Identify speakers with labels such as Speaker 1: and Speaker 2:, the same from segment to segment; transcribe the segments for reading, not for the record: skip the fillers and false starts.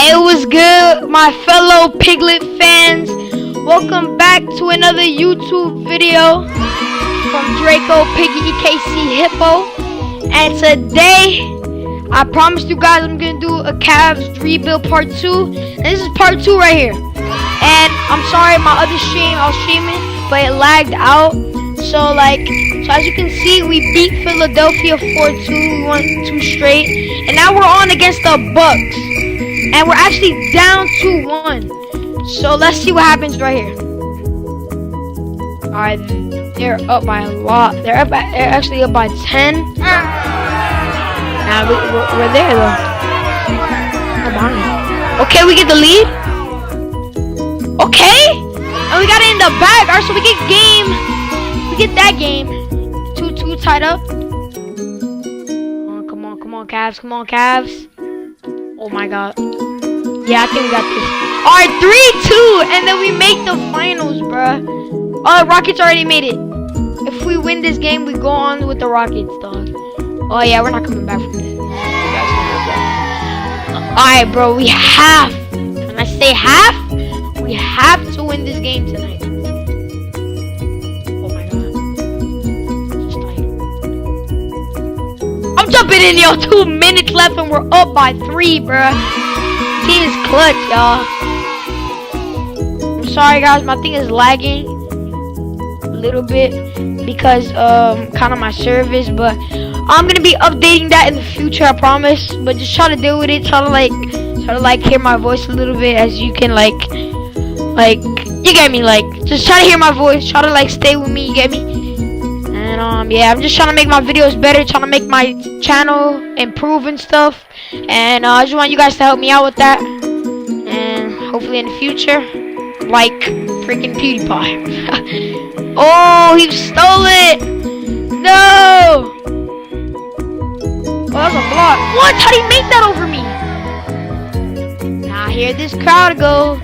Speaker 1: It was good, my fellow Piglet fans. Welcome back to another YouTube video from Draco Piggy EKC Hippo. And today, I promised you guys I'm gonna do a Cavs rebuild part 2. And this is part 2 right here. And I'm sorry, my other stream, I was streaming, but it lagged out. So as you can see, we beat Philadelphia 4-2. We won 2 straight. And now we're on against the Bucks. And we're actually down 2-1. So let's see what happens right here. Alright, they're up by a lot. They're actually up by 10. Nah, we're there though. We're behind. Okay, we get the lead. Okay, and we got it in the bag. Alright, so we get game. We get that game. 2-2 tied up. Oh, come on, Cavs. Come on, Cavs. Oh my God. Yeah, I think we got this. Alright, 3-2, and then we make the finals, bruh. Oh, the Rockets already made it. If we win this game, we go on with the Rockets, dog. Oh yeah, we're not coming back from this. Alright, bro, we have. When I say half, we have to win this game tonight. Oh my God. Just I'm jumping in, yo. 2 minutes left, and we're up by 3, bruh. Team is clutch, y'all. I'm sorry, guys. My thing is lagging a little bit because kind of my service, but I'm gonna be updating that in the future, I promise. But just try to deal with it. Try to hear my voice a little bit, as you can like you get me. Just try to hear my voice. Try to stay with me. You get me? And yeah, I'm just trying to make my videos better. Trying to make my channel improve and stuff. And I just want you guys to help me out with that. And hopefully in the future, like freaking PewDiePie. Oh, he stole it! No! Oh, that's a block. What? How'd he make that over me? Now hear this crowd go.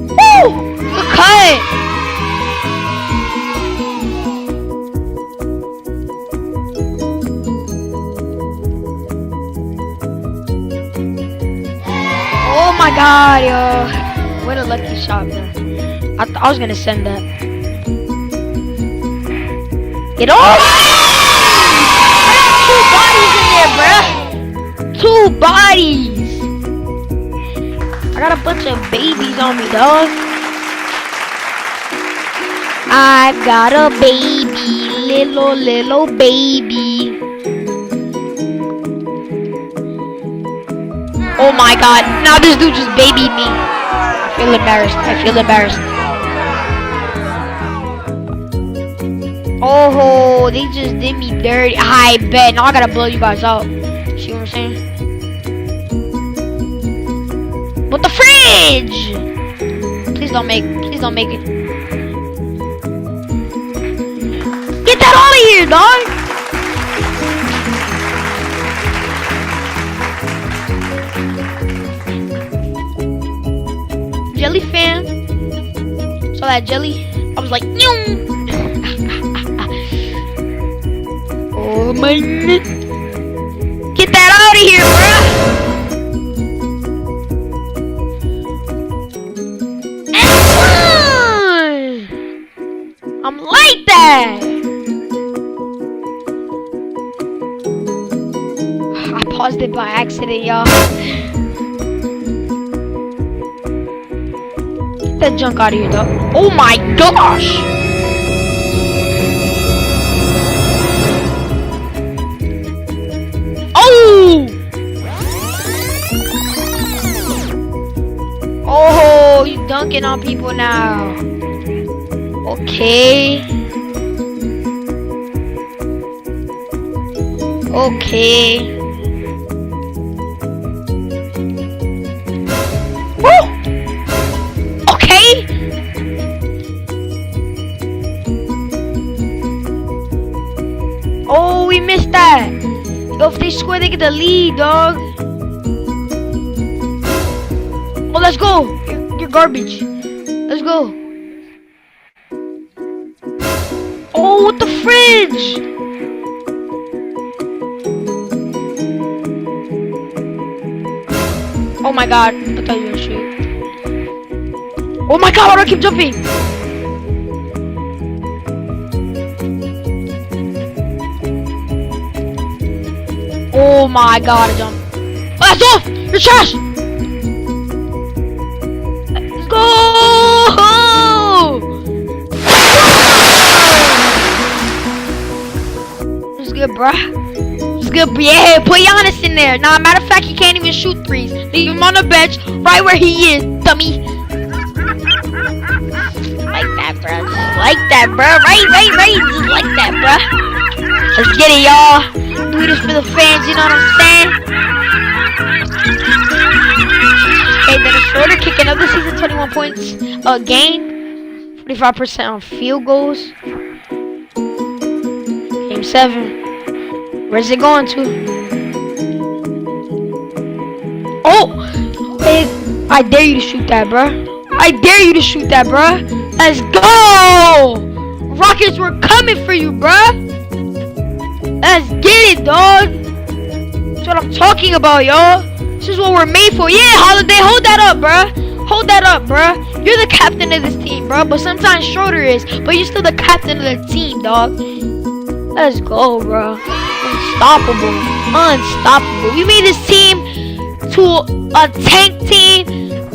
Speaker 1: Woo! Good cut! Oh my God, yo. What a lucky shot, bro. I was gonna send that. Get off! I got 2 bodies in there, bro. 2 bodies. I got a bunch of babies on me, dog. I got a baby, little baby. Oh my God, now this dude just babied me. I feel embarrassed. Oh, they just did me dirty. I bet. Now I gotta blow you guys out. See what I'm saying? But the fridge! Please don't make it. Get that out of here, dog! Jelly fan. Saw that jelly. I was like, Nyum! Oh my God. Get that out of here, bruh! I'm like that. I paused it by accident, y'all. That junk out of here, though. Oh my gosh! Oh! Oh, you dunking on people now. Okay. Woo! Oh, we missed that. Yo, if they score, they get the lead, dog. Oh, let's go. You're garbage. Let's go. Oh, what the fridge? Oh my god, I thought you were gonna shoot. Oh my god, why do I keep jumping? Oh my god, I jumped. Oh, that's off! You're trash! Let's go! It's good, bruh. It's good, yeah, put Giannis in there. Nah, matter of fact, he can't even shoot threes. Leave him on the bench, right where he is, dummy. Like that, bruh. Just like that, bruh. Right. Just like that, bruh. Let's get it, y'all. Do this for the fans, you know what I'm saying? Okay, Dennis Schroeder kicking up this season, 21 points a game. 45% on field goals. Game 7. Where's it going to? Oh! Hey, I dare you to shoot that, bruh. I dare you to shoot that, bruh. Let's go! Rockets, we're coming for you, bruh. Let's get it, dog. That's what I'm talking about, y'all. This is what we're made for. Yeah, Holiday, hold that up, bruh. Hold that up, bruh. You're the captain of this team, bruh. But sometimes Schroeder is. But you're still the captain of the team, dog. Let's go, bruh. Unstoppable. Unstoppable. We made this team to a tank team.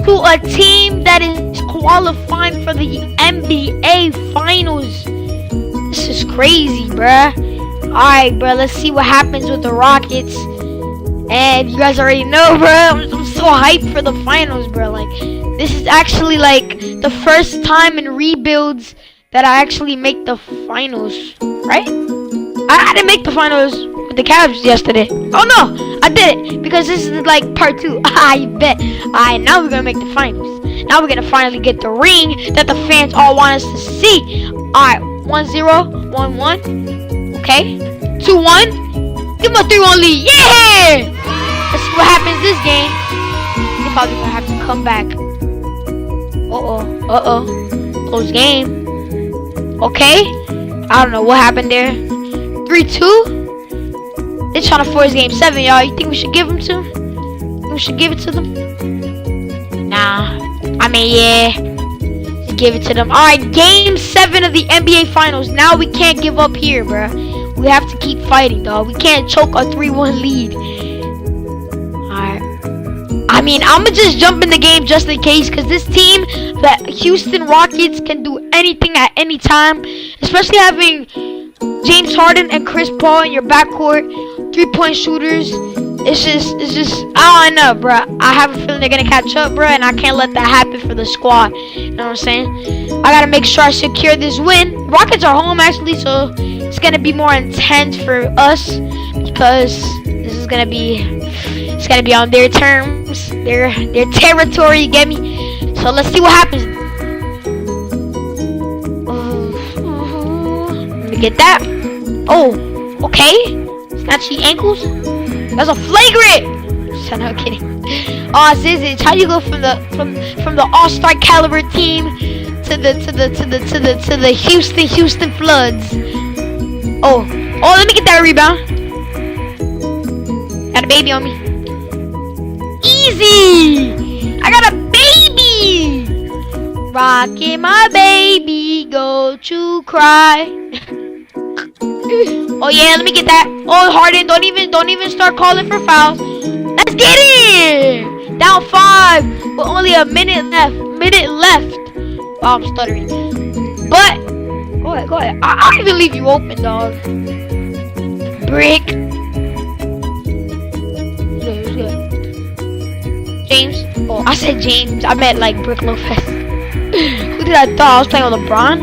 Speaker 1: To a team that is qualifying for the NBA Finals. This is crazy, bruh. Alright, bro, let's see what happens with the Rockets. And you guys already know, bro, I'm so hyped for the finals, bro. Like, this is actually like the first time in rebuilds that I actually make the finals, right? I didn't make the finals with the Cavs yesterday. Oh no, I did it because this is like part 2. I bet. Alright, now we're gonna make the finals. Now we're gonna finally get the ring that the fans all want us to see. Alright, 1-0, 1-1. Okay, 2-1. Give him a 3-1 lead. Yeah! Let's see what happens this game. They're probably gonna have to come back. Close game. Okay. I don't know what happened there. 3-2. They're trying to force game 7, y'all. You think we should give them to? We should give it to them? Nah. I mean, yeah. Just give it to them. Alright, game 7 of the NBA Finals. Now we can't give up here, bruh. We have to keep fighting, dog. We can't choke a 3-1 lead. Alright. I mean, I'm gonna just jump in the game just in case, because this team, the Houston Rockets, can do anything at any time. Especially having James Harden and Chris Paul in your backcourt, 3-point shooters. It's just, I don't know, bro. I have a feeling they're gonna catch up, bro, and I can't let that happen for the squad. You know what I'm saying? I gotta make sure I secure this win. Rockets are home actually, so it's gonna be more intense for us because this is gonna be, it's gonna be on their terms, their territory. You get me? So let's see what happens. Let me get that. Oh, okay. Snatchy ankles. That's a flagrant. I'm not kidding. Oh, Zizic, how you go from the all-star caliber team to the Houston Floods? Oh, let me get that rebound. Got a baby on me. Easy. I got a baby. Rockin' my baby, go to cry. Oh yeah, let me get that. Oh, Harden, don't even start calling for fouls. Let's get it. Down 5 with only a minute left. Wow, I'm stuttering. But go ahead. I'll even leave you open, dog. Brick. Who's good? James. Oh, I said James. I meant like Brick Lopez. Who did I thought I was playing with LeBron?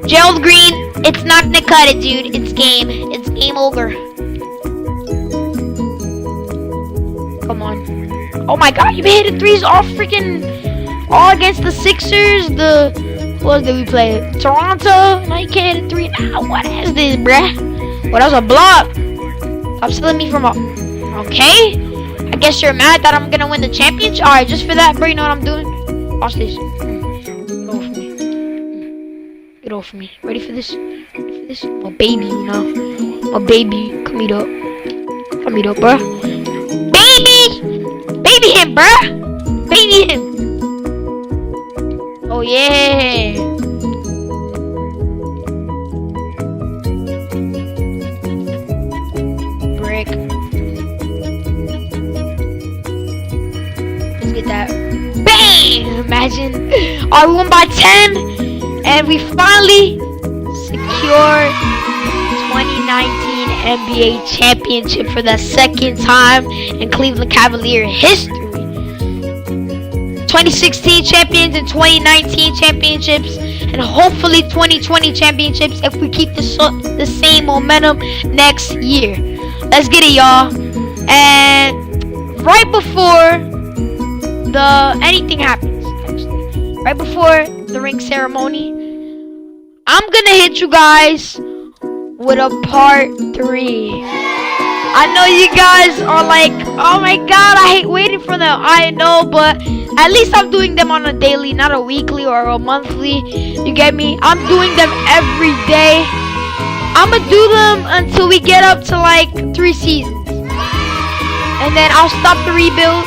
Speaker 1: Gerald Green. It's not gonna cut it, dude. It's game. It's game over. Come on. Oh my god, you've been hitting threes all against the Sixers. Who else did we play? Toronto. Now you can't hit a 3. Now what is this, bruh? Well, that was a block. Stop stealing me from a... Okay. I guess you're mad that I'm gonna win the championship. Alright, just for that, bro, you know what I'm doing? Watch this. Go for me. Get off me. Ready for this? Ready for this? My baby, you know. My baby. Come meet up. Come meet up, bruh. Baby! Baby him, bruh! Baby him! Oh, yeah! Brick. Let's get that. Bang! Imagine. Alright, we won by 10. And we finally secured 2019 NBA championship for the second time in Cleveland Cavalier history. 2016 champions and 2019 championships, and hopefully 2020 championships if we keep the same momentum next year. Let's get it, y'all. And right before anything happens, actually, right before the ring ceremony, I'm gonna hit you guys with a part 3. I know you guys are like, oh my god, I hate waiting for them. I know, but at least I'm doing them on a daily, not a weekly or a monthly. You get me? I'm doing them every day. I'm gonna do them until we get up to like 3 seasons, and then I'll stop the rebuild.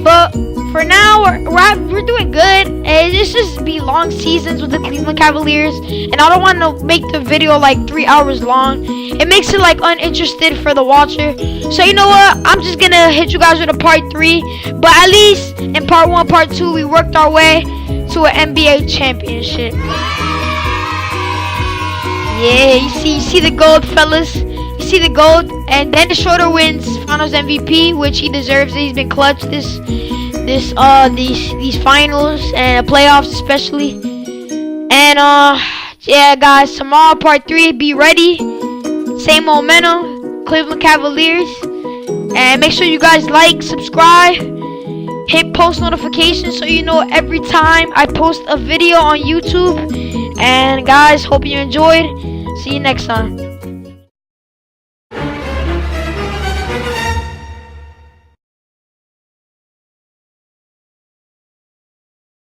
Speaker 1: But for now, we're doing good. It's just be long seasons with the Cleveland Cavaliers, and I don't want to make the video like 3 hours long. It makes it like uninterested for the watcher. So you know what? I'm just gonna hit you guys with a part 3. But at least in part 1, part 2, we worked our way to an NBA championship. Yeah, you see the gold, fellas. You see the gold, and Dennis Schroeder wins Finals MVP, which he deserves. He's been clutch these finals and playoffs especially. And yeah, guys, tomorrow part 3. Be ready. Same momentum, Cleveland Cavaliers. And make sure you guys like, subscribe, hit post notifications so you know every time I post a video on YouTube. And guys, hope you enjoyed. See you next time.